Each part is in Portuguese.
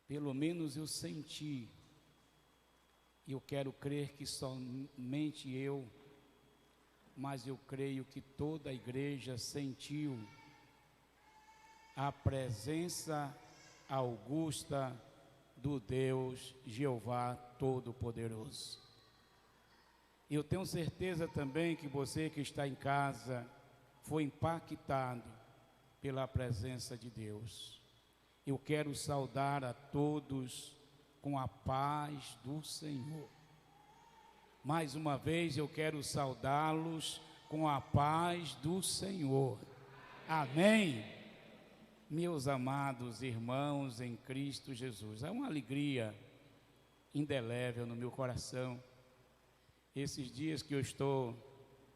pelo menos eu senti, e eu quero crer que somente eu, mas eu creio que toda a igreja sentiu a presença augusta do Deus Jeová Todo-Poderoso. Eu tenho certeza também que você que está em casa foi impactado pela presença de Deus. Eu quero saudar a todos com a paz do Senhor. Mais uma vez eu quero saudá-los com a paz do Senhor. Amém? Meus amados irmãos em Cristo Jesus, é uma alegria indelével no meu coração. Esses dias que eu estou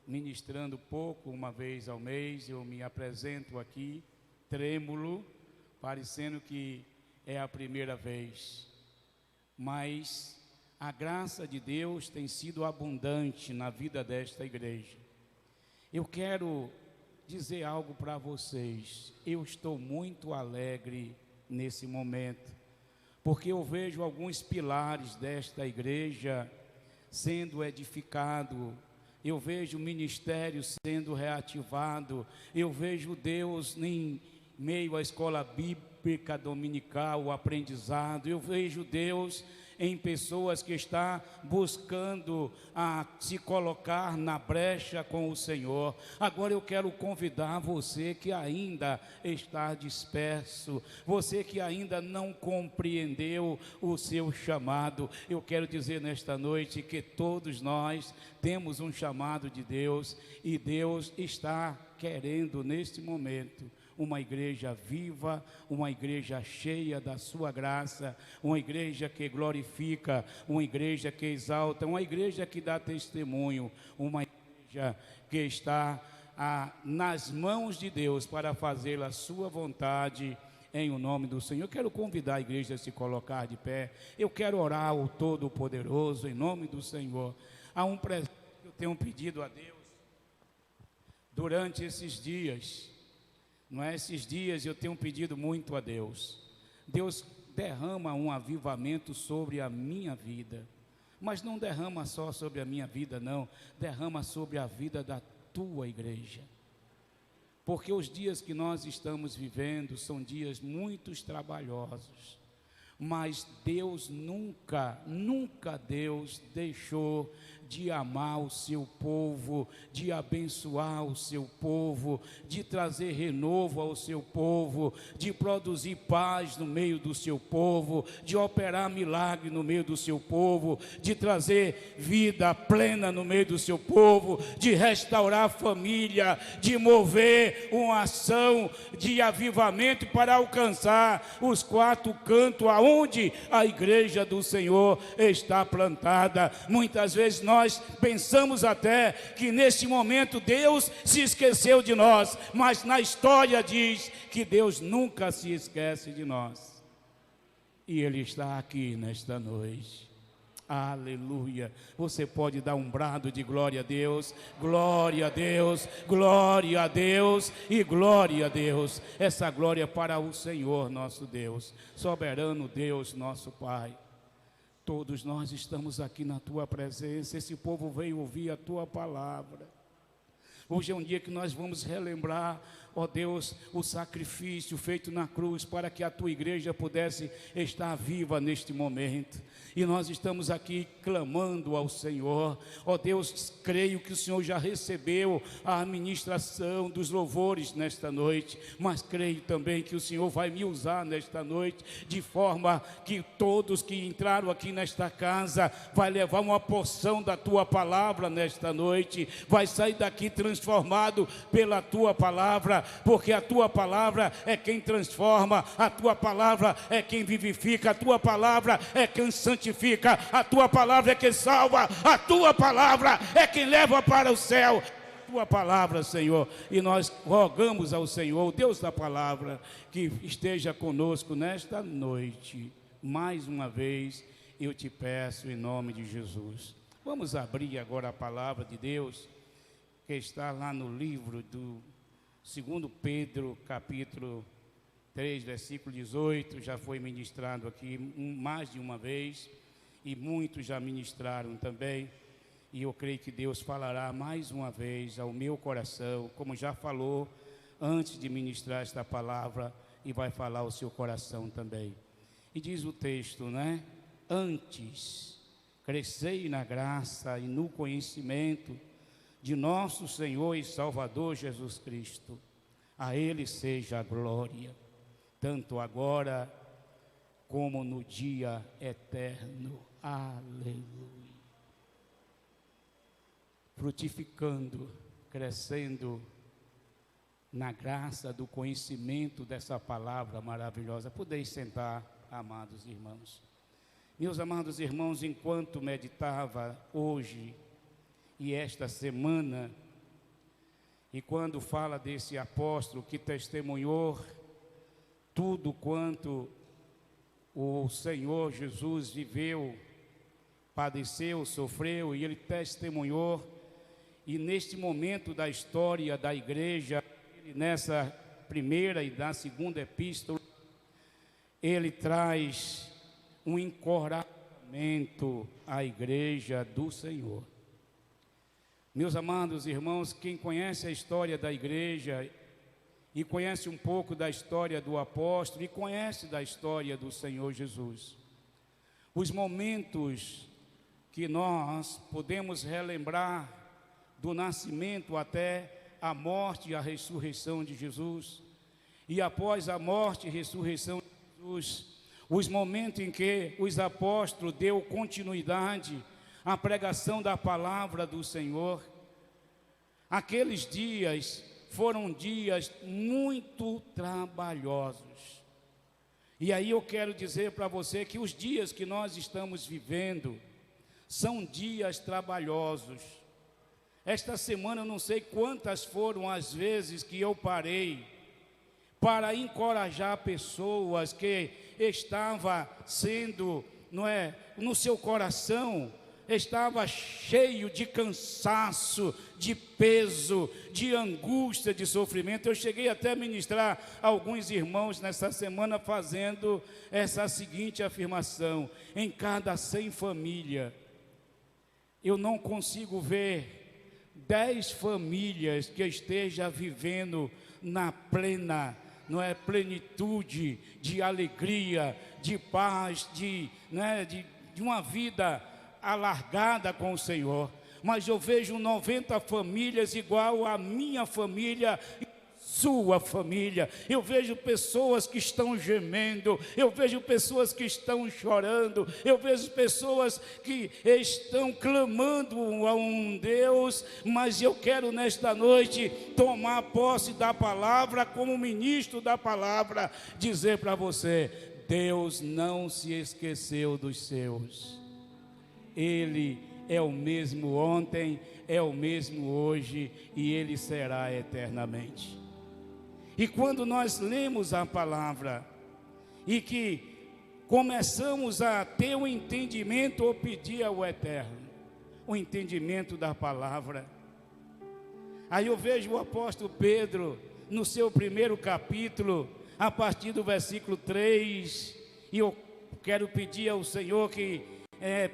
ministrando pouco, uma vez ao mês, eu me apresento aqui, trêmulo, parecendo que é a primeira vez. Mas a graça de Deus tem sido abundante na vida desta igreja. Eu quero dizer algo para vocês. Eu estou muito alegre nesse momento, porque eu vejo alguns pilares desta igreja sendo edificado, eu vejo o ministério sendo reativado, eu vejo Deus em meio à escola bíblica dominical, o aprendizado, eu vejo Deus em pessoas que estão buscando se colocar na brecha com o Senhor. Agora eu quero convidar você que ainda está disperso, você que ainda não compreendeu o seu chamado. Eu quero dizer nesta noite que todos nós temos um chamado de Deus, e Deus está querendo neste momento uma igreja viva, uma igreja cheia da sua graça, uma igreja que glorifica, uma igreja que exalta, uma igreja que dá testemunho, uma igreja que está nas mãos de Deus para fazer a sua vontade em o nome do Senhor. Eu quero convidar a igreja a se colocar de pé. Eu quero orar ao Todo-Poderoso em nome do Senhor. Há um presente que eu tenho pedido a Deus durante esses dias. Não é? Esses dias eu tenho pedido muito a Deus. Deus derrama um avivamento sobre a minha vida, mas não derrama só sobre a minha vida, não. Derrama sobre a vida da tua igreja. Porque os dias que nós estamos vivendo são dias muito trabalhosos. Mas Deus nunca Deus deixou de amar o seu povo, de abençoar o seu povo, de trazer renovo ao seu povo, de produzir paz no meio do seu povo, de operar milagre no meio do seu povo, de trazer vida plena no meio do seu povo, de restaurar a família, de mover uma ação de avivamento para alcançar os quatro cantos aonde a igreja do Senhor está plantada. Muitas vezes nós pensamos até que nesse momento Deus se esqueceu de nós, mas na história diz que Deus nunca se esquece de nós, e Ele está aqui nesta noite. Aleluia. Você pode dar um brado de glória a Deus, glória a Deus, glória a Deus e glória a Deus. Essa glória é para o Senhor nosso Deus, soberano Deus nosso Pai. Todos nós estamos aqui na tua presença. Esse povo veio ouvir a tua palavra. Hoje é um dia que nós vamos relembrar, ó Deus, o sacrifício feito na cruz para que a tua igreja pudesse estar viva neste momento. E nós estamos aqui clamando ao Senhor. Ó Deus, creio que o Senhor já recebeu a administração dos louvores nesta noite, mas creio também que o Senhor vai me usar nesta noite, de forma que todos que entraram aqui nesta casa vai levar uma porção da tua palavra nesta noite, vai sair daqui transformado pela tua palavra, porque a tua palavra é quem transforma, a tua palavra é quem vivifica, a tua palavra é quem santifica, a tua palavra é quem salva, a tua palavra é quem leva para o céu. Tua palavra, Senhor, e nós rogamos ao Senhor, o Deus da palavra, que esteja conosco nesta noite. Mais uma vez eu te peço em nome de Jesus. Vamos abrir agora a palavra de Deus, que está lá no livro do 2 Pedro, capítulo 3, versículo 18, já foi ministrado aqui mais de uma vez, e muitos já ministraram também, e eu creio que Deus falará mais uma vez ao meu coração, como já falou antes de ministrar esta palavra, e vai falar ao seu coração também. E diz o texto, né? Antes, crescei na graça e no conhecimento de nosso Senhor e Salvador Jesus Cristo. A Ele seja a glória, tanto agora como no dia eterno. Aleluia. Frutificando, crescendo na graça do conhecimento dessa palavra maravilhosa. Podeis sentar, amados irmãos. Meus amados irmãos, enquanto meditava hoje e esta semana, e quando fala desse apóstolo que testemunhou tudo quanto o Senhor Jesus viveu, padeceu, sofreu, e ele testemunhou, e neste momento da história da igreja, nessa primeira e na segunda epístola, ele traz um encorajamento à igreja do Senhor. Meus amados irmãos, quem conhece a história da igreja e conhece um pouco da história do apóstolo e conhece da história do Senhor Jesus, os momentos que nós podemos relembrar do nascimento até a morte e a ressurreição de Jesus, e após a morte e ressurreição de Jesus, os momentos em que os apóstolos deu continuidade à pregação da palavra do Senhor, aqueles dias foram dias muito trabalhosos. E aí eu quero dizer para você que os dias que nós estamos vivendo são dias trabalhosos. Esta semana eu não sei quantas foram as vezes que eu parei para encorajar pessoas que estavam sendo, no seu coração, estava cheio de cansaço, de peso, de angústia, de sofrimento. Eu cheguei até a ministrar a alguns irmãos nessa semana fazendo essa seguinte afirmação: em cada 100 famílias, eu não consigo ver 10 famílias que esteja vivendo na plena, plenitude de alegria, de paz, de uma vida alargada com o Senhor. Mas eu vejo 90 famílias igual à minha família, sua família. Eu vejo pessoas que estão gemendo, eu vejo pessoas que estão chorando, eu vejo pessoas que estão clamando a um Deus. Mas eu quero nesta noite tomar posse da palavra, como ministro da palavra, dizer para você: Deus não se esqueceu dos seus. Ele é o mesmo ontem, é o mesmo hoje, e Ele será eternamente. E quando nós lemos a palavra e que começamos a ter o entendimento, ou pedir ao Eterno o entendimento da palavra, aí eu vejo o apóstolo Pedro no seu primeiro capítulo, a partir do versículo 3, e eu quero pedir ao Senhor que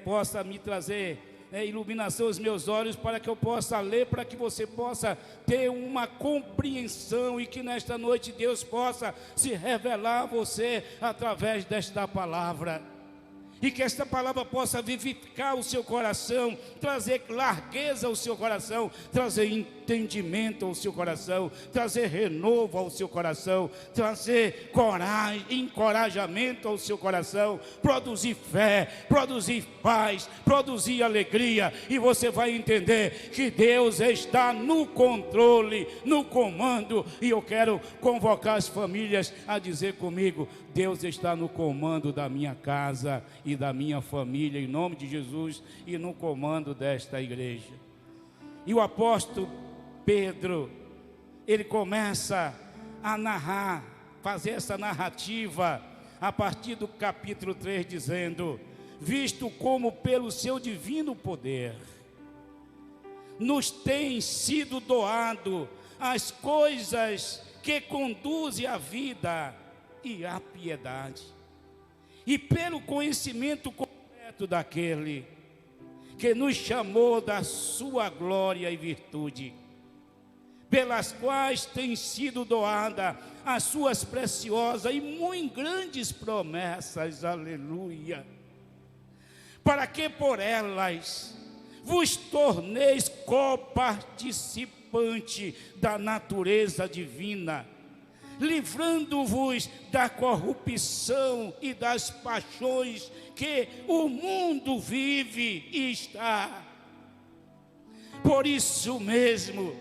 possa me trazer iluminação aos meus olhos, para que eu possa ler, para que você possa ter uma compreensão, e que nesta noite Deus possa se revelar a você através desta palavra, e que esta palavra possa vivificar o seu coração, trazer largueza ao seu coração, trazer entendimento ao seu coração, trazer renovo ao seu coração, trazer coragem, encorajamento ao seu coração, produzir fé, produzir paz, produzir alegria. E você vai entender que Deus está no controle, no comando. E eu quero convocar as famílias a dizer comigo: Deus está no comando da minha casa e da minha família, em nome de Jesus, e no comando desta igreja. E o apóstolo Pedro, ele começa a narrar, fazer essa narrativa a partir do capítulo 3, dizendo: visto como pelo seu divino poder nos tem sido doado as coisas que conduzem à vida e a piedade, e pelo conhecimento completo daquele que nos chamou da sua glória e virtude, pelas quais tem sido doada as suas preciosas e muito grandes promessas, aleluia, para que por elas vos torneis coparticipante da natureza divina, livrando-vos da corrupção e das paixões que o mundo vive e está. Por isso mesmo,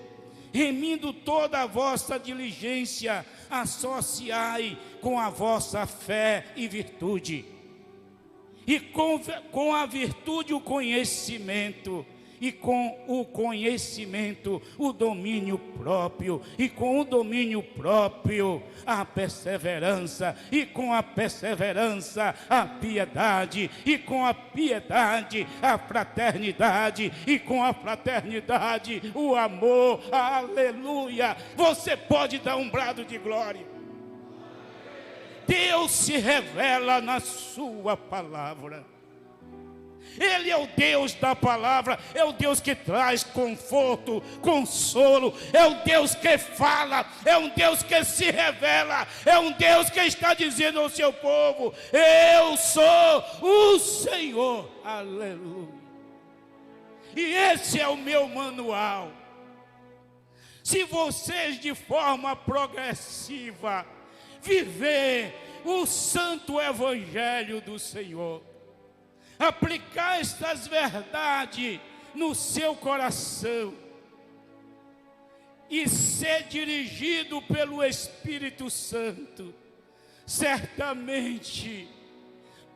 remindo toda a vossa diligência, associai com a vossa fé e virtude, e com a virtude o conhecimento, e com o conhecimento o domínio próprio, e com o domínio próprio a perseverança, e com a perseverança a piedade, e com a piedade a fraternidade, e com a fraternidade o amor, aleluia. Você pode dar um brado de glória. Deus se revela na sua palavra. Ele é o Deus da palavra, é o Deus que traz conforto, consolo, é o Deus que fala, é um Deus que se revela, é um Deus que está dizendo ao seu povo: eu sou o Senhor, aleluia. E esse é o meu manual. Se vocês de forma progressiva viver o santo evangelho do Senhor, aplicar estas verdades no seu coração e ser dirigido pelo Espírito Santo, certamente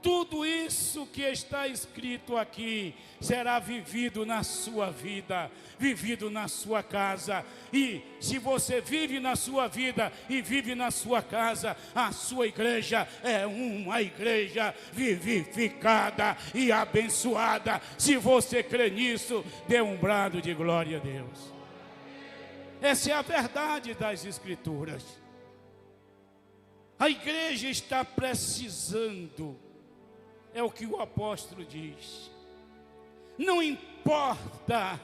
tudo isso que está escrito aqui será vivido na sua vida, vivido na sua casa. E se você vive na sua vida e vive na sua casa, a sua igreja é uma igreja vivificada e abençoada. Se você crê nisso, dê um brado de glória a Deus. Essa é a verdade das Escrituras. A igreja está precisando. É o que o apóstolo diz. Não importa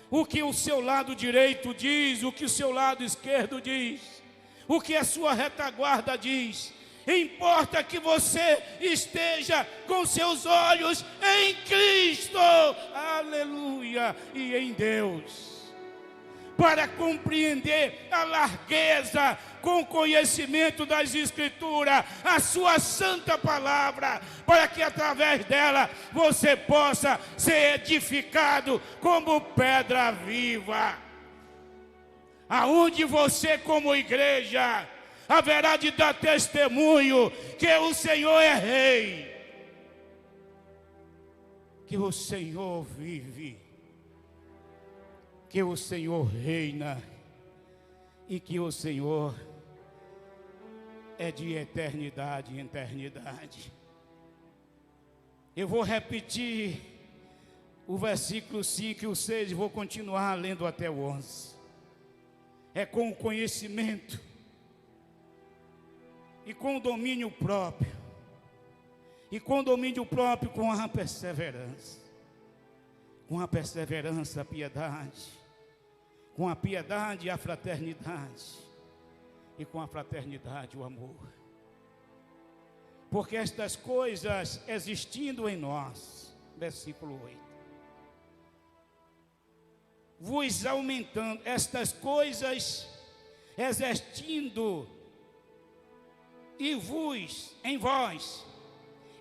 o que o seu lado direito diz, o que o seu lado esquerdo diz, o que a sua retaguarda diz. Importa que você esteja com seus olhos em Cristo, aleluia, e em Deus, para compreender a largueza com o conhecimento das Escrituras, a sua santa palavra, para que através dela você possa ser edificado como pedra viva, aonde você como igreja haverá de dar testemunho que o Senhor é Rei, que o Senhor vive, que o Senhor reina e que o Senhor é de eternidade em eternidade. Eu vou repetir o versículo 5 e o 6 e vou continuar lendo até o 11. É com o conhecimento e com o domínio próprio, e com o domínio próprio com a perseverança, com a perseverança a piedade, com a piedade a fraternidade, e com a fraternidade o amor. Porque estas coisas existindo em nós, versículo 8, vos aumentando, estas coisas existindo e vos, em vós,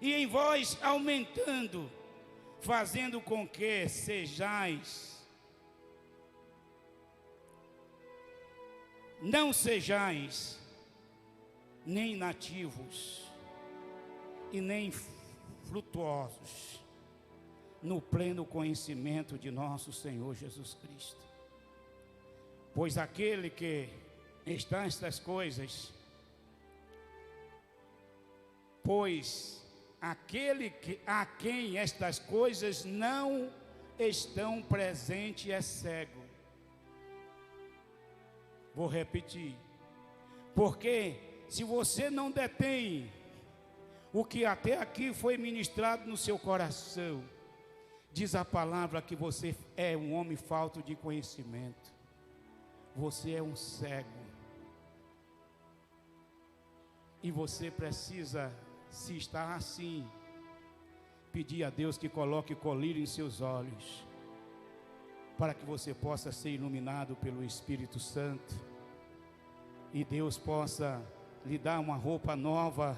e em vós aumentando, fazendo com que não sejais nem nativos e nem frutuosos no pleno conhecimento de nosso Senhor Jesus Cristo. Pois aquele que está estas coisas, a quem estas coisas não estão presentes é cego. Vou repetir. Porque se você não detém o que até aqui foi ministrado no seu coração, diz a palavra que você é um homem falto de conhecimento. Você é um cego. E você precisa, se está assim, pedir a Deus que coloque colírio em seus olhos, para que você possa ser iluminado pelo Espírito Santo, e Deus possa lhe dar uma roupa nova,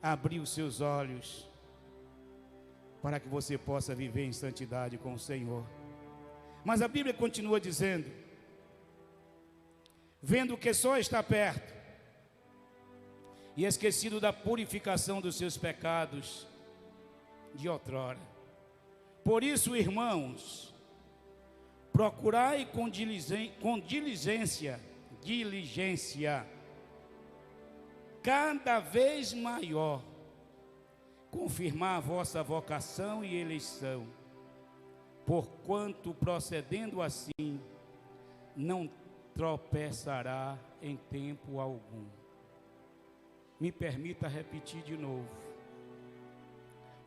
abrir os seus olhos, para que você possa viver em santidade com o Senhor. Mas a Bíblia continua dizendo: vendo que só está perto, e esquecido da purificação dos seus pecados de outrora. Por isso, irmãos, procurai com diligência, cada vez maior, confirmar a vossa vocação e eleição, porquanto procedendo assim, não tropeçará em tempo algum. Me permita repetir de novo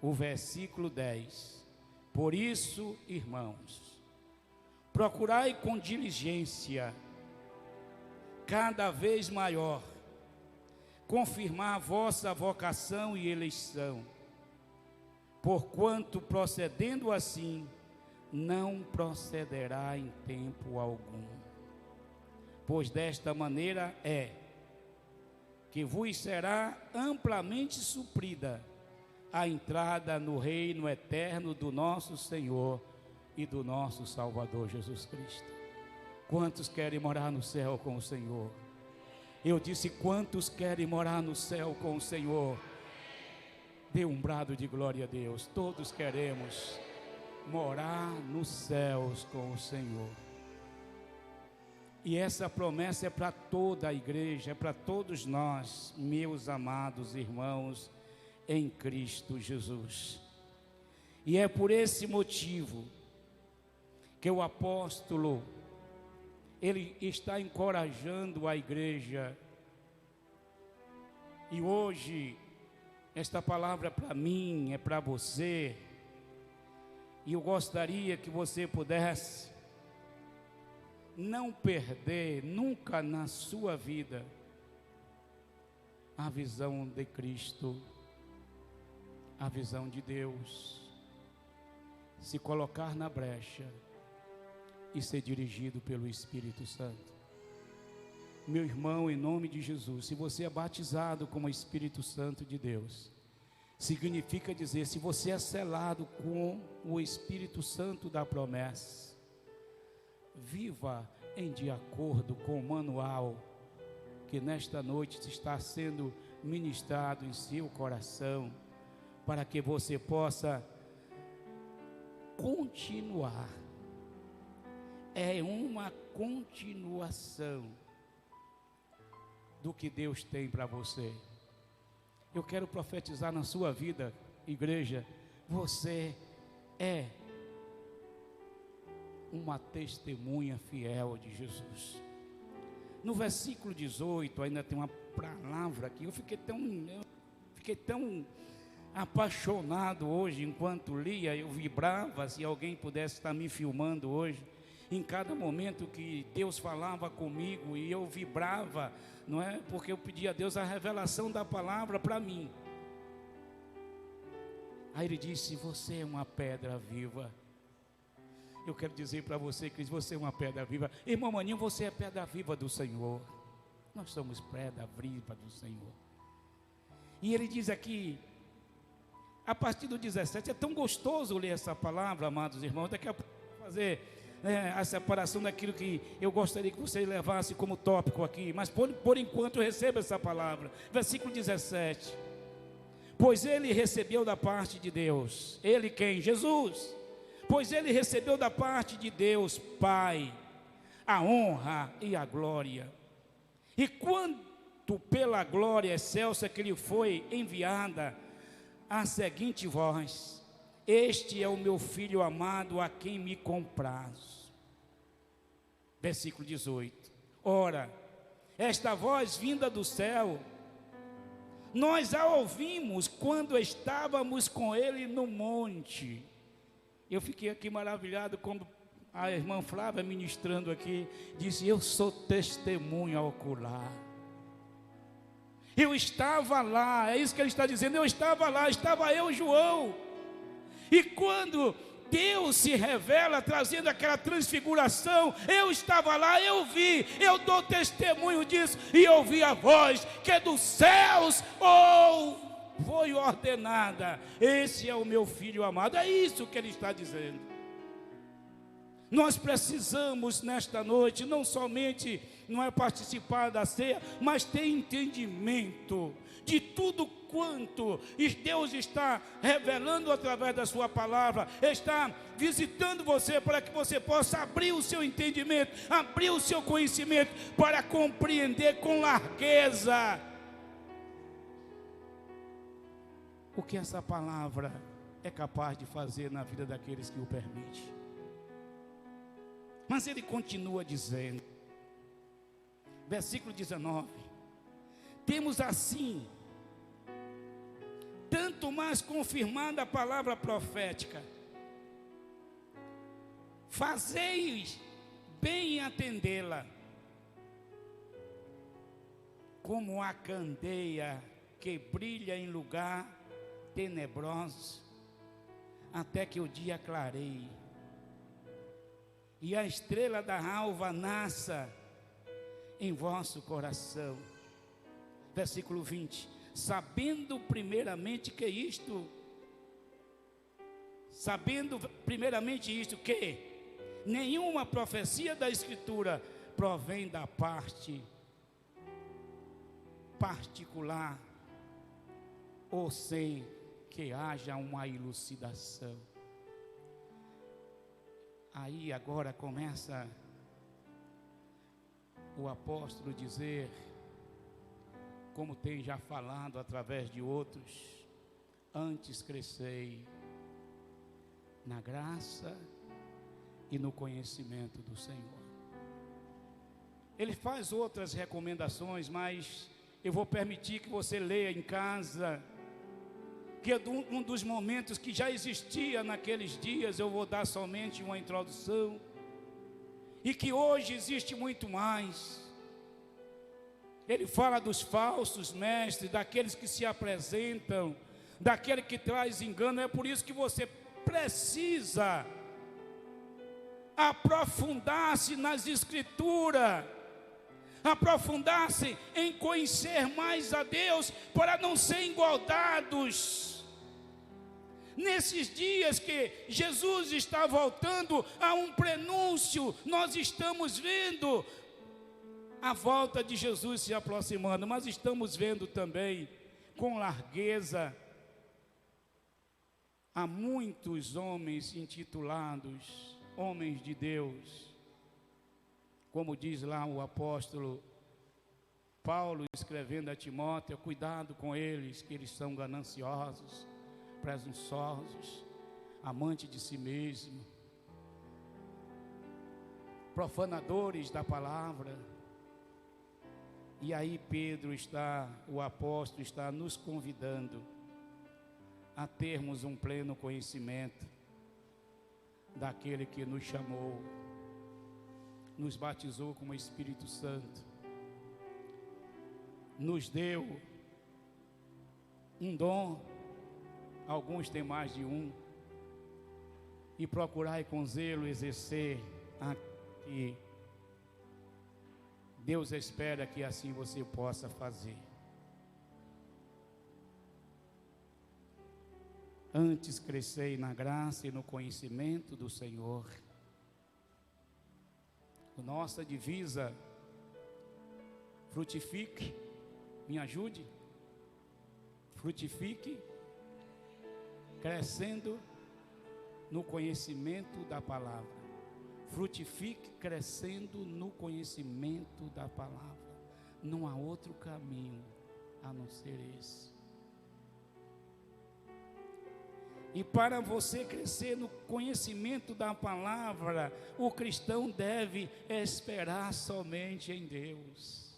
o versículo 10. Por isso, irmãos, procurai com diligência, cada vez maior, confirmar a vossa vocação e eleição, porquanto procedendo assim, não procederá em tempo algum. Pois desta maneira é que vos será amplamente suprida a entrada no reino eterno do nosso Senhor e do nosso Salvador Jesus Cristo. Quantos querem morar no céu com o Senhor? Eu disse: quantos querem morar no céu com o Senhor? Dê um brado de glória a Deus. Todos queremos morar nos céus com o Senhor. E essa promessa é para toda a igreja, é para todos nós, meus amados irmãos, em Cristo Jesus. E é por esse motivo que o apóstolo, ele está encorajando a igreja. E hoje, esta palavra é para mim, é para você. E eu gostaria que você pudesse não perder nunca na sua vida a visão de Cristo, a visão de Deus, se colocar na brecha e ser dirigido pelo Espírito Santo. Meu irmão, em nome de Jesus, se você é batizado com o Espírito Santo de Deus, significa dizer, se você é selado com o Espírito Santo da promessa, viva de acordo com o manual que nesta noite está sendo ministrado em seu coração, para que você possa continuar. É uma continuação do que Deus tem para você. Eu quero profetizar na sua vida, igreja, você é uma testemunha fiel de Jesus. No versículo 18 ainda tem uma palavra aqui. Eu fiquei tão apaixonado hoje enquanto lia. Eu vibrava. Se alguém pudesse estar me filmando hoje, em cada momento que Deus falava comigo, e eu vibrava, não é? Porque eu pedi a Deus a revelação da palavra para mim. Aí ele disse: você é uma pedra viva. Eu quero dizer para você, Cris, você é uma pedra viva. Irmão Maninho, você é pedra viva do Senhor. Nós somos pedra viva do Senhor. E ele diz aqui, a partir do 17, é tão gostoso ler essa palavra, amados irmãos. Daqui a pouco eu vou fazer a separação daquilo que eu gostaria que você levasse como tópico aqui. Mas por enquanto receba essa palavra. Versículo 17. Pois ele recebeu da parte de Deus. Ele quem? Jesus. Pois ele recebeu da parte de Deus, Pai, a honra e a glória. E quanto pela glória excelsa que lhe foi enviada, a seguinte voz: este é o meu filho amado, a quem me comprazo. Versículo 18. Ora, esta voz vinda do céu, nós a ouvimos quando estávamos com ele no monte. Eu fiquei aqui maravilhado quando a irmã Flávia ministrando aqui, disse: eu sou testemunha ocular. Eu estava lá, é isso que ele está dizendo, eu estava lá, estava eu, João. E quando Deus se revela, trazendo aquela transfiguração, eu estava lá, eu vi, eu dou testemunho disso, e ouvi a voz que é dos céus, foi ordenada: esse é o meu filho amado. É isso que ele está dizendo. Nós precisamos nesta noite, não somente não é participar da ceia, mas ter entendimento de tudo quanto Deus está revelando através da sua palavra, está visitando você para que você possa abrir o seu entendimento, abrir o seu conhecimento, para compreender com largueza o que essa palavra é capaz de fazer na vida daqueles que o permitem. Mas ele continua dizendo, versículo 19: temos assim, tanto mais confirmada a palavra profética, fazeis bem em atendê-la, como a candeia que brilha em lugar tenebroso, até que o dia clareie, e a estrela da alva nasça em vosso coração. Versículo 20: sabendo primeiramente isto, que nenhuma profecia da Escritura provém da parte particular, ou sem que haja uma elucidação. Aí agora começa o apóstolo dizer, como tem já falado através de outros: antes crescei na graça e no conhecimento do Senhor. Ele faz outras recomendações, mas eu vou permitir que você leia em casa, que é um dos momentos que já existia naqueles dias. Eu vou dar somente uma introdução, e que hoje existe muito mais. Ele fala dos falsos mestres, daqueles que se apresentam, daquele que traz engano. É por isso que você precisa aprofundar-se nas Escrituras, aprofundar-se em conhecer mais a Deus, para não ser engordados. Nesses dias que Jesus está voltando, a um prenúncio, nós estamos vendo a volta de Jesus se aproximando, mas estamos vendo também com largueza há muitos homens intitulados homens de Deus, como diz lá o apóstolo Paulo escrevendo a Timóteo: cuidado com eles, que eles são gananciosos, presunçosos, amantes de si mesmo, profanadores da palavra. E aí o apóstolo está nos convidando a termos um pleno conhecimento daquele que nos chamou, nos batizou com o Espírito Santo, nos deu um dom, alguns têm mais de um, e procurai com zelo exercer aqui. Deus espera que assim você possa fazer. Antes crescei na graça e no conhecimento do Senhor. Nossa divisa: frutifique, me ajude. Frutifique, crescendo no conhecimento da palavra. Frutifique, crescendo no conhecimento da palavra. Não há outro caminho a não ser esse. E para você crescer no conhecimento da palavra, o cristão deve esperar somente em Deus.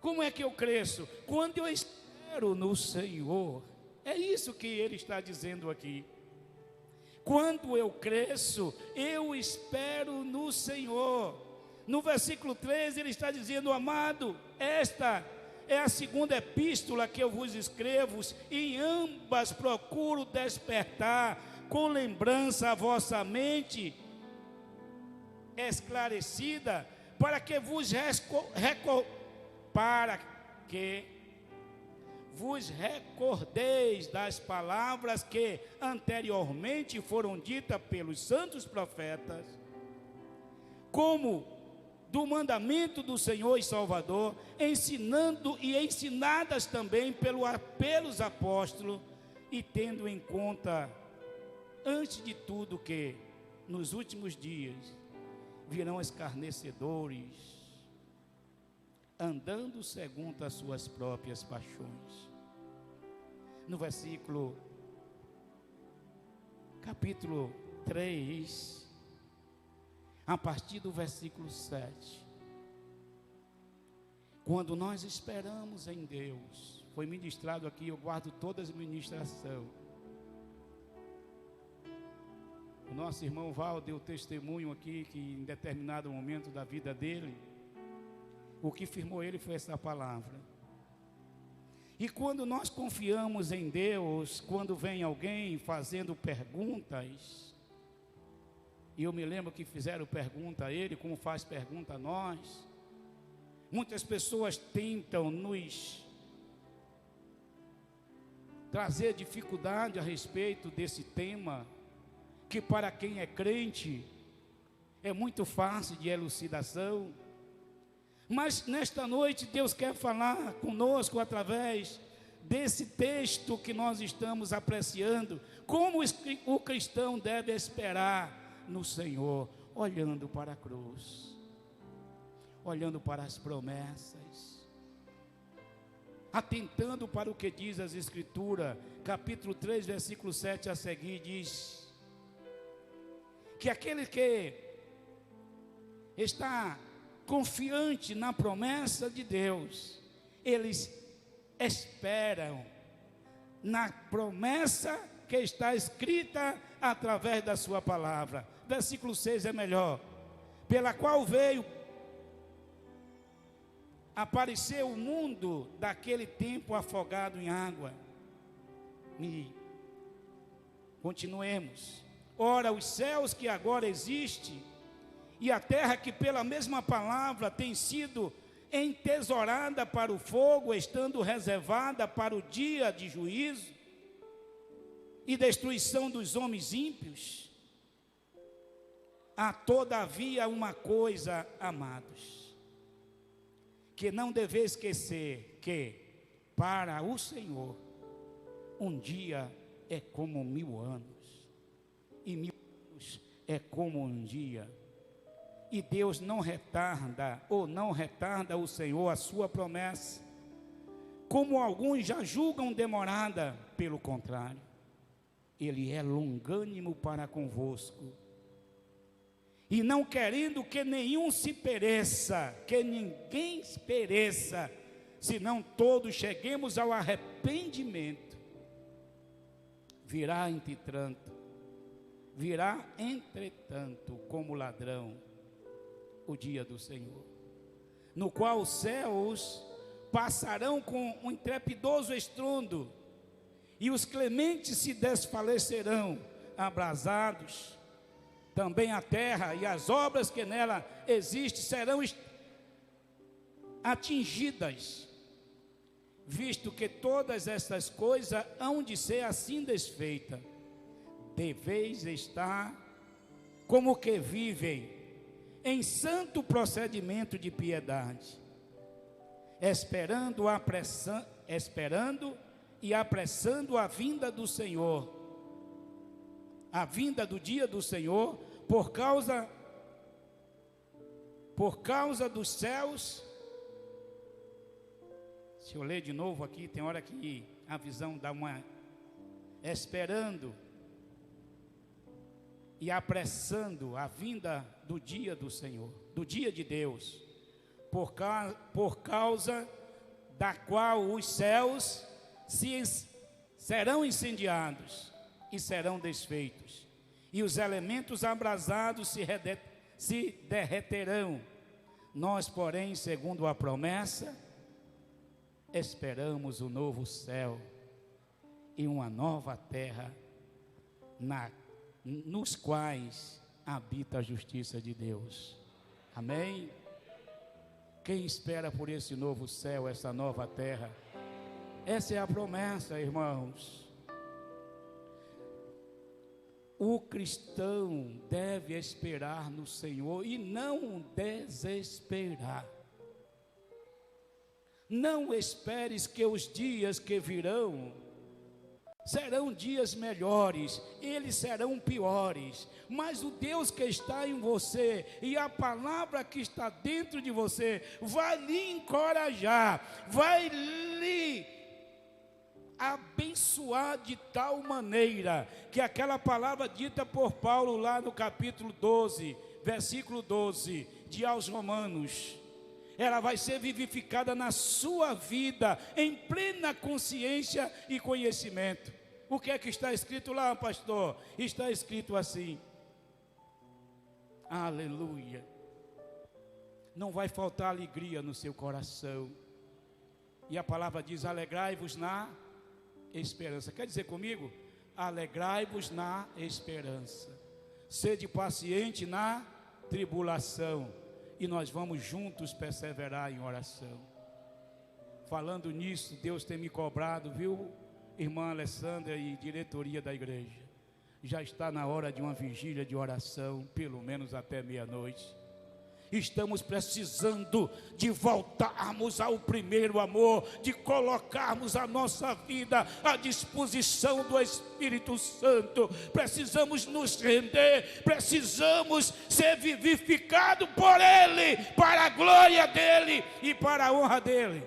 Como é que eu cresço? Quando eu espero no Senhor. É isso que ele está dizendo aqui. Quando eu cresço, eu espero no Senhor. No versículo 13 ele está dizendo: amado, esta é a segunda epístola que eu vos escrevo, e em ambas procuro despertar com lembrança a vossa mente esclarecida, para que vos recordeis das palavras que anteriormente foram ditas pelos santos profetas, como do mandamento do Senhor e Salvador, ensinando e ensinadas também pelos apóstolos, e tendo em conta, antes de tudo, que nos últimos dias virão escarnecedores, andando segundo as suas próprias paixões. No versículo, capítulo 3, a partir do versículo 7, quando nós esperamos em Deus, foi ministrado aqui, eu guardo todas as ministrações. O nosso irmão Val deu testemunho aqui, que em determinado momento da vida dele, o que firmou ele foi essa palavra. E quando nós confiamos em Deus, quando vem alguém fazendo perguntas, e eu me lembro que fizeram pergunta a ele, como faz pergunta a nós, muitas pessoas tentam nos trazer dificuldade a respeito desse tema, que para quem é crente é muito fácil de elucidação. Mas nesta noite Deus quer falar conosco através desse texto que nós estamos apreciando, como o cristão deve esperar no Senhor, olhando para a cruz, olhando para as promessas, atentando para o que diz as Escrituras. Capítulo 3, versículo 7 a seguir diz que aquele que está confiante na promessa de Deus, eles esperam na promessa que está escrita através da sua palavra. Versículo 6 é melhor: pela qual veio aparecer o mundo daquele tempo afogado em água. E continuemos. Ora, os céus que agora existem, e a terra que pela mesma palavra tem sido entesourada para o fogo, estando reservada para o dia de juízo e destruição dos homens ímpios, há todavia uma coisa, amados, que não deveis esquecer, que para o Senhor um dia é como 1000 anos, e 1000 anos é como um dia. E Deus não retarda o Senhor a sua promessa, como alguns já julgam demorada. Pelo contrário, Ele é longânimo para convosco, e não querendo que nenhum se pereça, que ninguém pereça, senão todos cheguemos ao arrependimento. Virá entretanto como ladrão o dia do Senhor, no qual os céus passarão com um intrepidoso estrondo, e os clementes se desfalecerão abrasados, também a terra e as obras que nela existem serão atingidas, visto que todas essas coisas hão de ser assim desfeitas. Deveis estar como que vivem em santo procedimento de piedade, esperando e apressando a vinda do Senhor, a vinda do dia do Senhor, por causa dos céus. Se eu ler de novo aqui, tem hora que a visão dá uma... Esperando e apressando a vinda do dia do Senhor, do dia de Deus, por causa da qual os céus serão incendiados e serão desfeitos, e os elementos abrasados se derreterão. Nós, porém, segundo a promessa, esperamos o novo céu e uma nova terra, nos quais habita a justiça de Deus. Amém? Quem espera por esse novo céu, essa nova terra? Essa é a promessa, irmãos. O cristão deve esperar no Senhor e não desesperar. Não esperes que os dias que virão serão dias melhores, eles serão piores, mas o Deus que está em você e a palavra que está dentro de você vai lhe encorajar, vai lhe abençoar de tal maneira que aquela palavra dita por Paulo lá no capítulo 12, versículo 12 de aos Romanos, ela vai ser vivificada na sua vida em plena consciência e conhecimento. O que é que está escrito lá, pastor? Está escrito assim: aleluia, não vai faltar alegria no seu coração. E a palavra diz: alegrai-vos na esperança. Quer dizer comigo? Alegrai-vos na esperança. Sede paciente na tribulação. E nós vamos juntos perseverar em oração. Falando nisso, Deus tem me cobrado, viu, irmã Alessandra e diretoria da igreja? Já está na hora de uma vigília de oração, pelo menos até meia-noite. Estamos precisando de voltarmos ao primeiro amor, de colocarmos a nossa vida à disposição do Espírito Santo. Precisamos nos render, precisamos ser vivificados por Ele, para a glória dEle e para a honra dEle.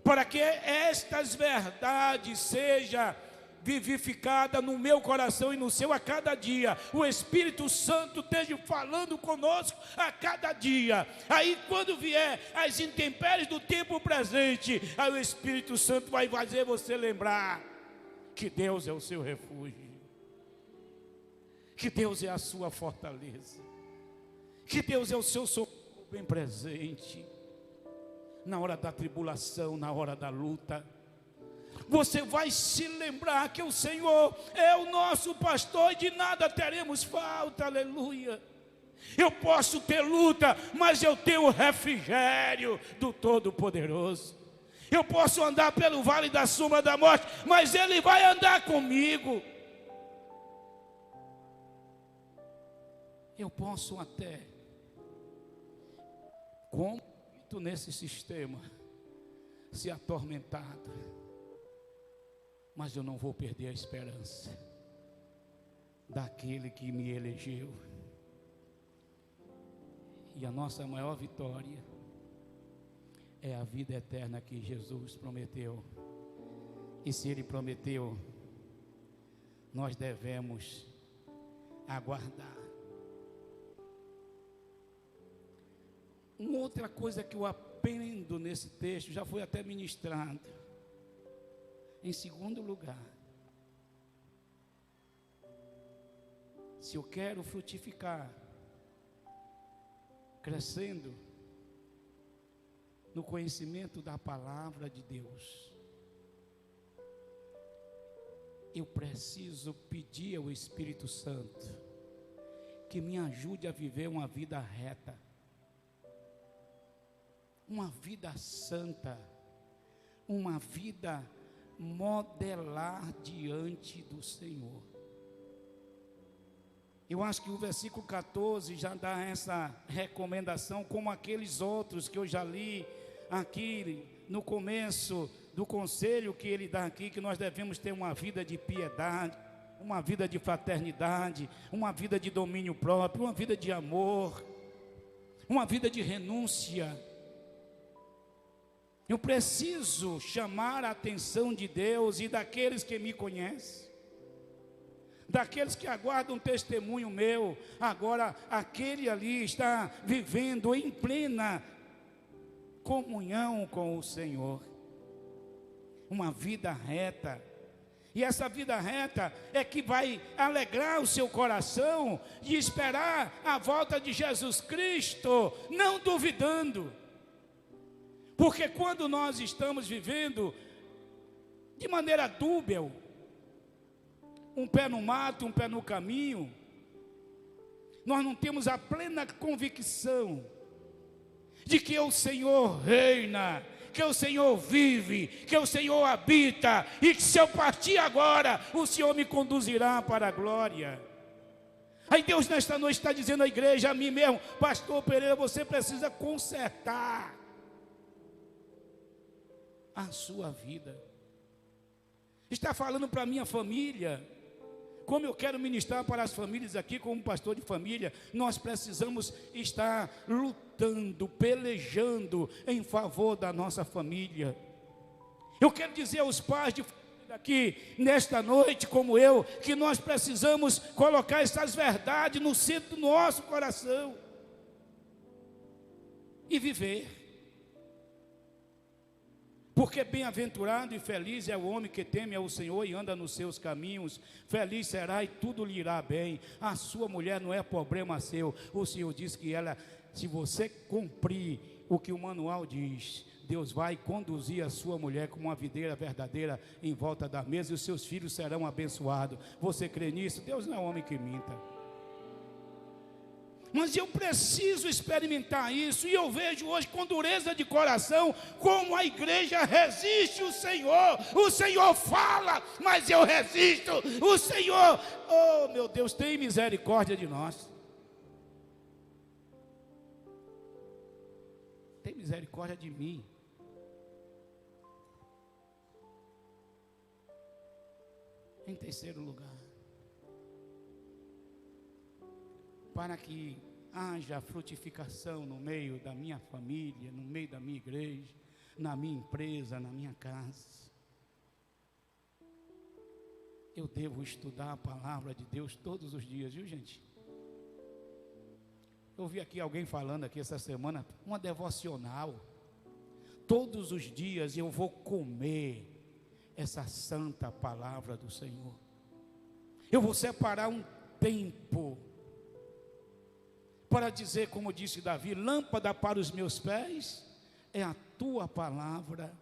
Para que estas verdades sejam vivificada no meu coração e no seu a cada dia. O Espírito Santo esteja falando conosco a cada dia. Aí quando vier as intempéries do tempo presente, aí o Espírito Santo vai fazer você lembrar que Deus é o seu refúgio, que Deus é a sua fortaleza, que Deus é o seu socorro bem presente na hora da tribulação, na hora da luta. Você vai se lembrar que o Senhor é o nosso pastor e de nada teremos falta, aleluia. Eu posso ter luta, mas eu tenho o refrigério do Todo-Poderoso. Eu posso andar pelo vale da sombra da morte, mas Ele vai andar comigo. Eu posso até, como nesse sistema, ser atormentado, mas eu não vou perder a esperança daquele que me elegeu. E a nossa maior vitória é a vida eterna que Jesus prometeu. E se Ele prometeu, nós devemos aguardar. Uma outra coisa que eu aprendo nesse texto, já foi até ministrado. Em segundo lugar, se eu quero frutificar, crescendo no conhecimento da palavra de Deus, eu preciso pedir ao Espírito Santo que me ajude a viver uma vida reta, uma vida santa, uma vida modelar diante do Senhor. Eu acho que o versículo 14 já dá essa recomendação, como aqueles outros que eu já li aqui no começo do conselho que ele dá aqui, que nós devemos ter uma vida de piedade, uma vida de fraternidade, uma vida de domínio próprio, uma vida de amor, uma vida de renúncia. Eu preciso chamar a atenção de Deus e daqueles que me conhecem, daqueles que aguardam um testemunho meu. Agora aquele ali está vivendo em plena comunhão com o Senhor, uma vida reta. E essa vida reta é que vai alegrar o seu coração de esperar a volta de Jesus Cristo, não duvidando. Porque quando nós estamos vivendo de maneira dúbia, um pé no mato, um pé no caminho, nós não temos a plena convicção de que o Senhor reina, que o Senhor vive, que o Senhor habita, e que se eu partir agora, o Senhor me conduzirá para a glória. Aí Deus nesta noite está dizendo à igreja, a mim mesmo, pastor Pereira, você precisa consertar a sua vida. Está falando para a minha família, como eu quero ministrar para as famílias aqui, como pastor de família, nós precisamos estar lutando, pelejando em favor da nossa família. Eu quero dizer aos pais de família aqui, nesta noite, como eu, que nós precisamos colocar essas verdades no centro do nosso coração e viver. Porque bem-aventurado e feliz é o homem que teme ao Senhor e anda nos seus caminhos. Feliz será e tudo lhe irá bem. A sua mulher não é problema seu. O Senhor diz que ela, se você cumprir o que o manual diz, Deus vai conduzir a sua mulher como uma videira verdadeira em volta da mesa, e os seus filhos serão abençoados. Você crê nisso? Deus não é homem que minta. Mas eu preciso experimentar isso, e eu vejo hoje com dureza de coração como a igreja resiste o Senhor fala, mas eu resisto, o Senhor, oh meu Deus, tem misericórdia de nós, tem misericórdia de mim. Em terceiro lugar, para que haja frutificação no meio da minha família, no meio da minha igreja, na minha empresa, na minha casa, eu devo estudar a palavra de Deus todos os dias, viu gente? Eu ouvi aqui alguém falando aqui essa semana, uma devocional. Todos os dias eu vou comer essa santa palavra do Senhor. Eu vou separar um tempo para dizer, como disse Davi, lâmpada para os meus pés é a tua palavra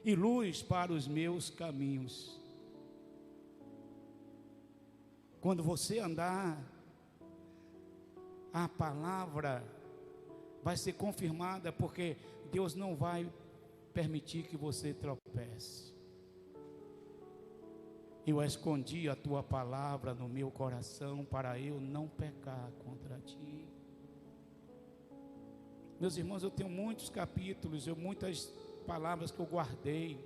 e luz para os meus caminhos. Quando você andar, a palavra vai ser confirmada, porque Deus não vai permitir que você tropece. Eu escondi a tua palavra no meu coração para eu não pecar contra ti. Meus irmãos, eu tenho muitos capítulos, muitas palavras que eu guardei.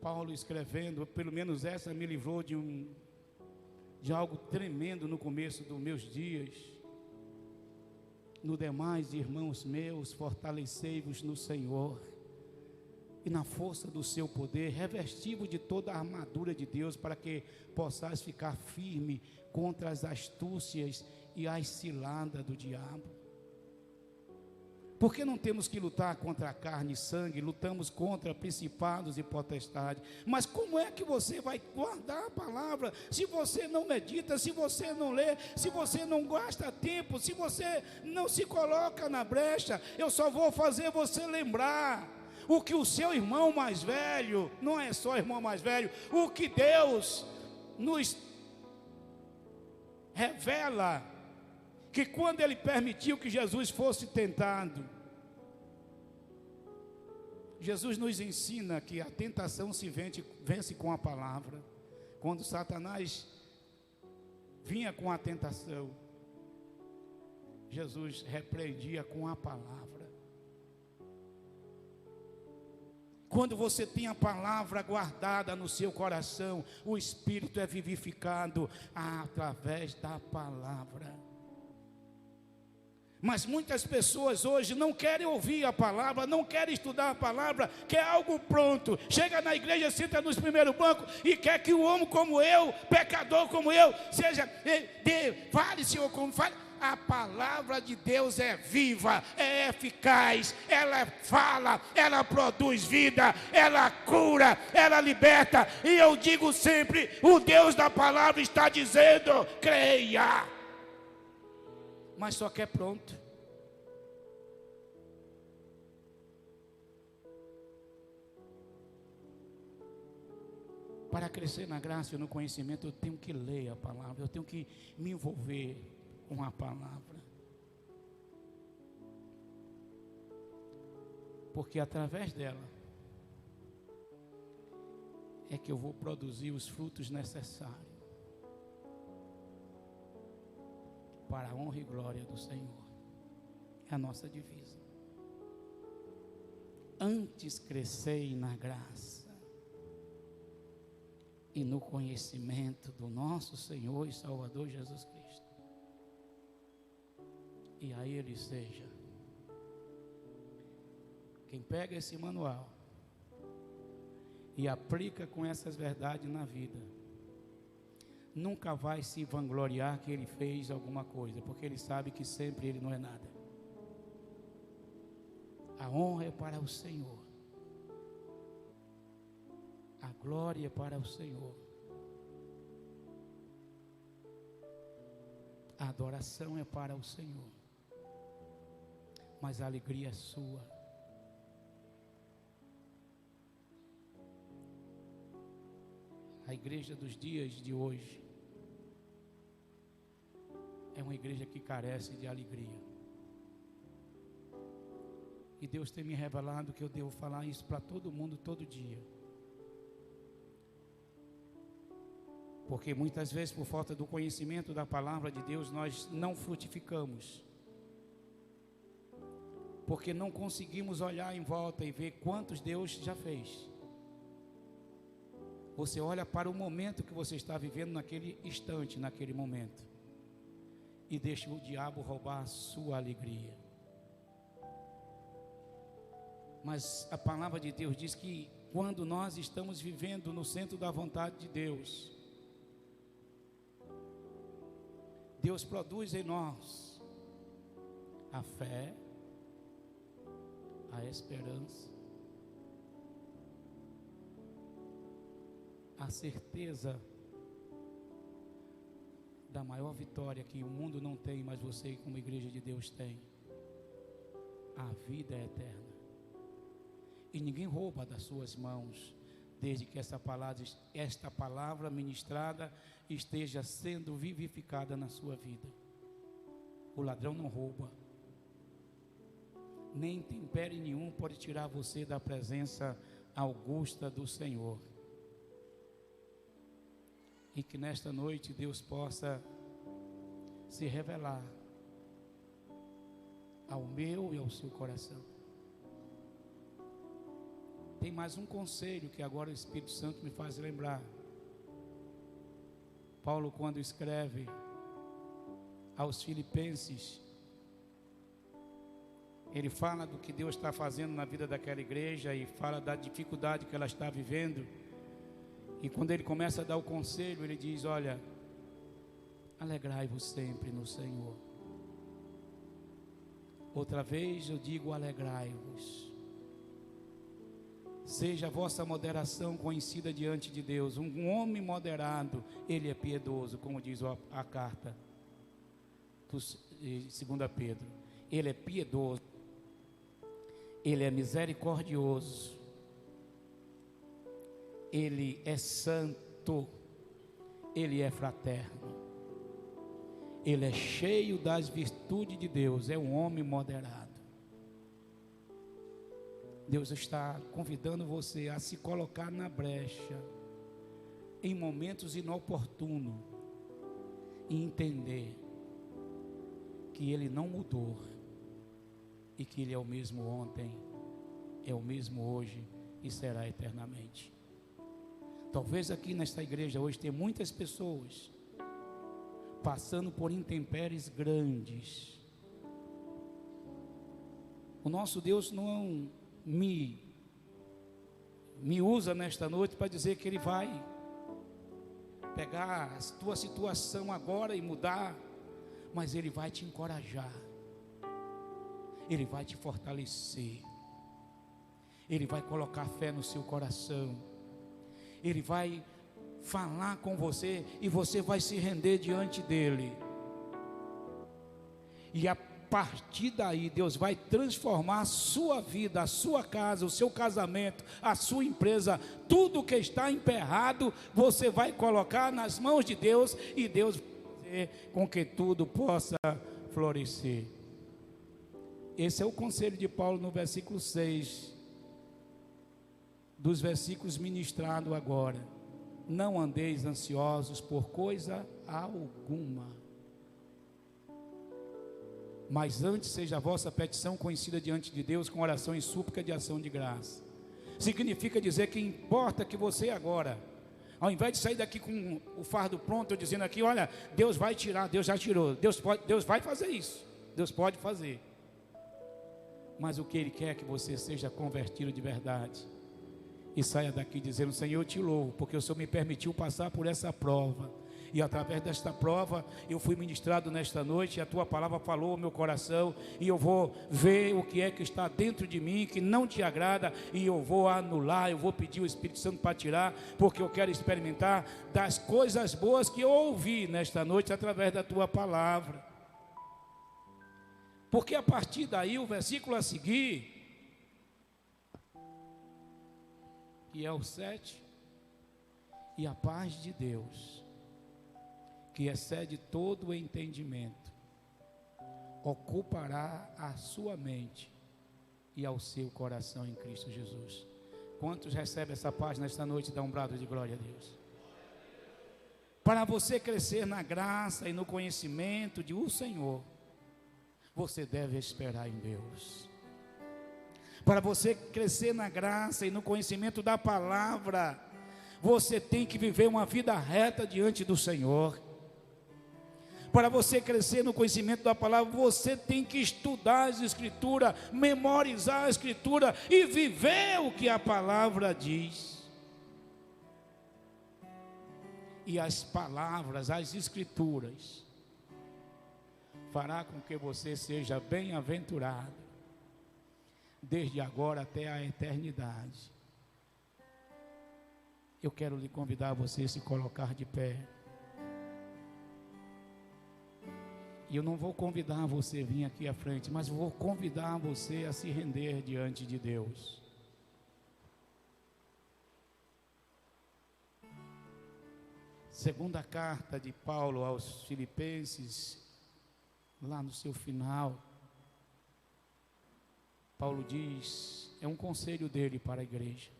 Paulo escrevendo, pelo menos essa me livrou de algo tremendo no começo dos meus dias. No demais, irmãos meus, fortalecei-vos no Senhor e na força do seu poder, revesti-vos de toda a armadura de Deus, para que possais ficar firme contra as astúcias e as ciladas do diabo. Porque não temos que lutar contra a carne e sangue, lutamos contra principados e potestades. Mas como é que você vai guardar a palavra se você não medita, se você não lê, se você não gasta tempo, se você não se coloca na brecha? Eu só vou fazer você lembrar o que o seu irmão mais velho, não é só irmão mais velho, o que Deus nos revela, que quando Ele permitiu que Jesus fosse tentado, Jesus nos ensina que a tentação se vence com a palavra. Quando Satanás vinha com a tentação, Jesus repreendia com a palavra. Quando você tem a palavra guardada no seu coração, o Espírito é vivificado através da palavra. Mas muitas pessoas hoje não querem ouvir a palavra, não querem estudar a palavra, quer algo pronto. Chega na igreja, senta nos primeiros bancos e quer que o homem como eu, pecador como eu, seja, fale, Senhor, como fale. a palavra de Deus é viva, é eficaz, ela fala, ela produz vida, ela cura, ela liberta. E eu digo sempre: o Deus da palavra está dizendo: creia. Mas só quer pronto. Para crescer na graça e no conhecimento, eu tenho que ler a palavra, eu tenho que me envolver com a palavra. Porque através dela é que eu vou produzir os frutos necessários para a honra e glória do Senhor. É a nossa divisa. Antes crescei na graça e no conhecimento do nosso Senhor e Salvador Jesus Cristo. E a Ele seja. Quem pega esse manual e aplica com essas verdades na vida, nunca vai se vangloriar que ele fez alguma coisa, porque ele sabe que sempre ele não é nada. A honra é para o Senhor. A glória é para o Senhor. A adoração é para o Senhor. Mas a alegria é sua. A igreja dos dias de hoje é uma igreja que carece de alegria. E Deus tem me revelado que eu devo falar isso para todo mundo, todo dia. Porque muitas vezes, por falta do conhecimento da palavra de Deus, nós não frutificamos. Porque não conseguimos olhar em volta e ver quantos Deus já fez. Você olha para o momento que você está vivendo naquele instante, naquele momento, e deixa o diabo roubar a sua alegria. Mas a palavra de Deus diz que quando nós estamos vivendo no centro da vontade de Deus, Deus produz em nós a fé, a esperança, a certeza da maior vitória que o mundo não tem, mas você como igreja de Deus tem. A vida é eterna. E ninguém rouba das suas mãos, desde que esta palavra ministrada esteja sendo vivificada na sua vida. O ladrão não rouba, nem intempérie nenhum pode tirar você da presença augusta do Senhor. E que nesta noite Deus possa se revelar ao meu e ao seu coração. Tem mais um conselho que agora o Espírito Santo me faz lembrar. Paulo, quando escreve aos Filipenses, ele fala do que Deus está fazendo na vida daquela igreja e fala da dificuldade que ela está vivendo. E quando ele começa a dar o conselho, ele diz: olha, alegrai-vos sempre no Senhor. Outra vez eu digo: alegrai-vos. Seja a vossa moderação conhecida diante de Deus. Um homem moderado, ele é piedoso, como diz a carta de 2 Pedro. Ele é piedoso, ele é misericordioso, ele é santo, ele é fraterno, ele é cheio das virtudes de Deus, é um homem moderado. Deus está convidando você a se colocar na brecha em momentos inoportunos e entender que Ele não mudou e que Ele é o mesmo ontem, é o mesmo hoje e será eternamente. Talvez aqui nesta igreja hoje tem muitas pessoas passando por intempéries grandes. O nosso Deus não me usa nesta noite para dizer que Ele vai pegar a tua situação agora e mudar, mas Ele vai te encorajar, Ele vai te fortalecer, Ele vai colocar fé no seu coração, Ele vai falar com você e você vai se render diante dEle. E a partir daí Deus vai transformar a sua vida, a sua casa, o seu casamento, a sua empresa, tudo que está emperrado, você vai colocar nas mãos de Deus e Deus vai fazer com que tudo possa florescer. Esse é o conselho de Paulo no versículo 6, dos versículos ministrados agora. Não andeis ansiosos por coisa alguma, mas antes seja a vossa petição conhecida diante de Deus com oração e súplica de ação de graça. Significa dizer que importa que você agora, ao invés de sair daqui com o fardo pronto, eu dizendo aqui, olha, Deus vai tirar, Deus já tirou, Deus vai fazer isso, Deus pode fazer. Mas o que Ele quer é que você seja convertido de verdade e saia daqui dizendo, Senhor, eu te louvo, porque o Senhor me permitiu passar por essa prova. E através desta prova, eu fui ministrado nesta noite, e a tua palavra falou ao meu coração, e eu vou ver o que é que está dentro de mim, que não te agrada, e eu vou anular, eu vou pedir o Espírito Santo para tirar, porque eu quero experimentar das coisas boas que eu ouvi nesta noite, através da tua palavra. Porque a partir daí, o versículo a seguir, que é o 7, e a paz de Deus, que excede todo o entendimento, ocupará a sua mente e ao seu coração em Cristo Jesus. Quantos recebem essa paz nesta noite? Dá um brado de glória a Deus. Para você crescer na graça e no conhecimento de o Senhor, você deve esperar em Deus. Para você crescer na graça e no conhecimento da palavra, você tem que viver uma vida reta diante do Senhor. Para você crescer no conhecimento da palavra, você tem que estudar as Escrituras, memorizar a Escritura e viver o que a palavra diz. E as palavras, as Escrituras, fará com que você seja bem-aventurado, desde agora até a eternidade. Eu quero lhe convidar a você a se colocar de pé. E eu não vou convidar você a vir aqui à frente, mas vou convidar você a se render diante de Deus. Segunda carta de Paulo aos Filipenses, lá no seu final, Paulo diz, é um conselho dele para a igreja.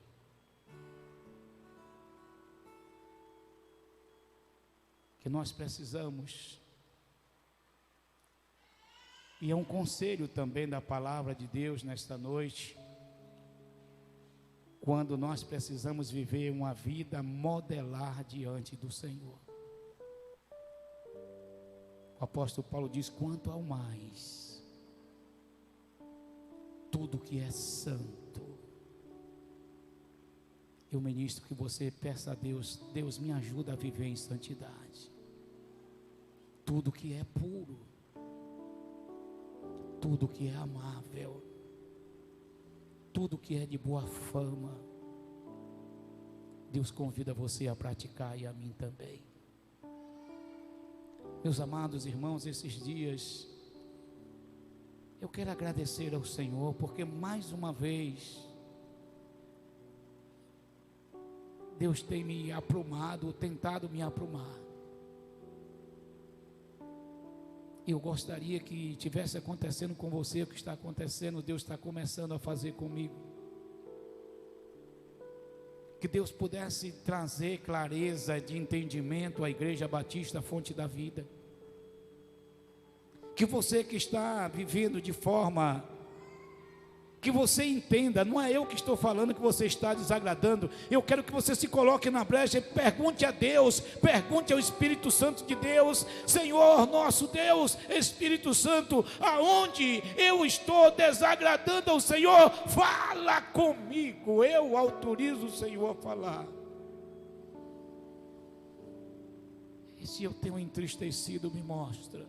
Que nós precisamos, e é um conselho também da palavra de Deus nesta noite, quando nós precisamos viver uma vida modelar diante do Senhor. O apóstolo Paulo diz, quanto ao mais, tudo que é santo, eu ministro que você peça a Deus, Deus me ajuda a viver em santidade. Tudo que é puro, tudo que é amável, tudo que é de boa fama, Deus convida você a praticar e a mim também. Meus amados irmãos, esses dias eu quero agradecer ao Senhor, porque mais uma vez Deus tem me aprumado, tentado me aprumar. Eu gostaria que tivesse acontecendo com você o que está acontecendo, Deus está começando a fazer comigo. Que Deus pudesse trazer clareza de entendimento à Igreja Batista Fonte da Vida. Que você que está vivendo de forma que você entenda, não é eu que estou falando que você está desagradando. Eu quero que você se coloque na brecha e pergunte a Deus, pergunte ao Espírito Santo de Deus: Senhor nosso Deus, Espírito Santo, aonde eu estou desagradando ao Senhor? Fala comigo, eu autorizo o Senhor a falar. E se eu tenho entristecido, me mostra.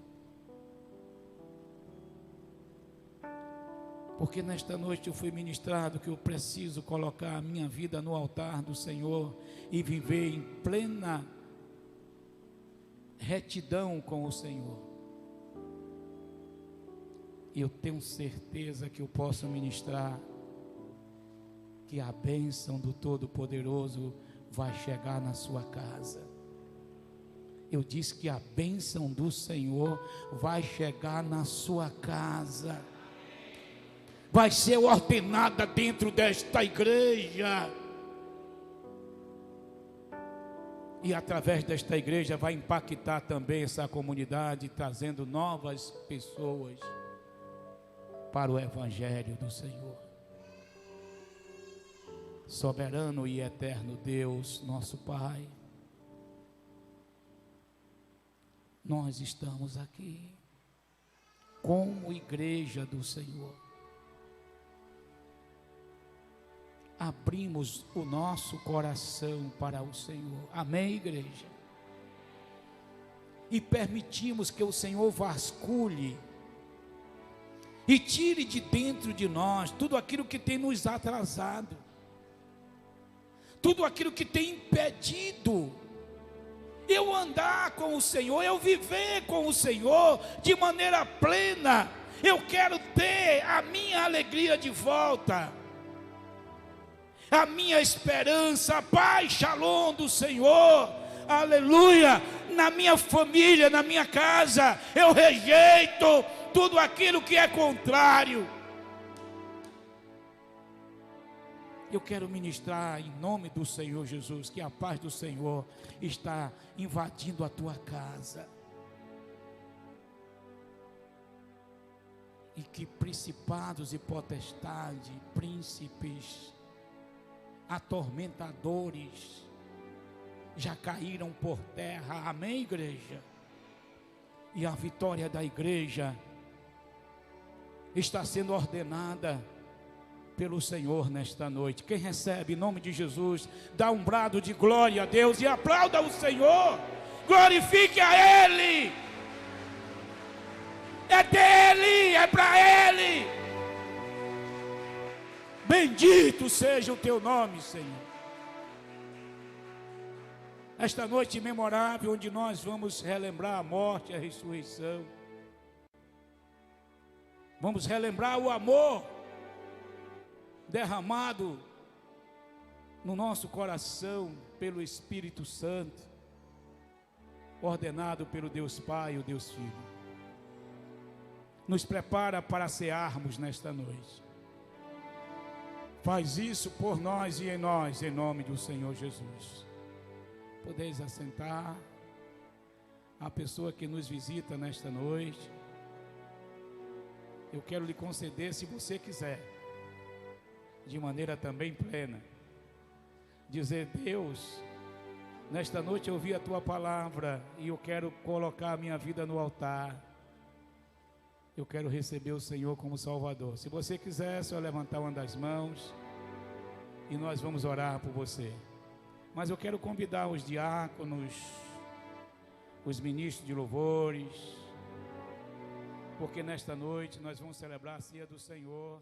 porque nesta noite eu fui ministrado que eu preciso colocar a minha vida no altar do Senhor e viver em plena retidão com o Senhor. E eu tenho certeza que eu posso ministrar que a bênção do Todo-Poderoso vai chegar na sua casa. Eu disse que a bênção do Senhor vai chegar na sua casa, vai ser ordenada dentro desta igreja, e através desta igreja vai impactar também essa comunidade, trazendo novas pessoas para o Evangelho do Senhor. Soberano e eterno Deus, nosso Pai, nós estamos aqui como igreja do Senhor. Abrimos o nosso coração para o Senhor. Amém, igreja? E permitimos que o Senhor vasculhe e tire de dentro de nós tudo aquilo que tem nos atrasado, tudo aquilo que tem impedido eu andar com o Senhor, eu viver com o Senhor de maneira plena. Eu quero ter a minha alegria de volta, a minha esperança, a paz, shalom do Senhor, aleluia. Na minha família, na minha casa, eu rejeito tudo aquilo que é contrário. Eu quero ministrar em nome do Senhor Jesus, que a paz do Senhor está invadindo a tua casa, e que principados e potestades, príncipes, atormentadores já caíram por terra. Amém, igreja? E a vitória da igreja está sendo ordenada pelo Senhor nesta noite. Quem recebe em nome de Jesus, dá um brado de glória a Deus e aplauda o Senhor, glorifique a Ele. É dele, é para Ele. Bendito seja o teu nome, Senhor. Esta noite memorável, onde nós vamos relembrar a morte e a ressurreição, vamos relembrar o amor derramado no nosso coração pelo Espírito Santo, ordenado pelo Deus Pai e o Deus Filho. Nos prepara para cearmos nesta noite. Faz isso por nós e em nós, em nome do Senhor Jesus. Podeis assentar. A pessoa que nos visita nesta noite, eu quero lhe conceder, se você quiser, de maneira também plena, dizer: Deus, nesta noite eu ouvi a tua palavra e eu quero colocar a minha vida no altar. Eu quero receber o Senhor como Salvador. Se você quiser, é só levantar uma das mãos e nós vamos orar por você. Mas eu quero convidar os diáconos, os ministros de louvores, porque nesta noite nós vamos celebrar a ceia do Senhor.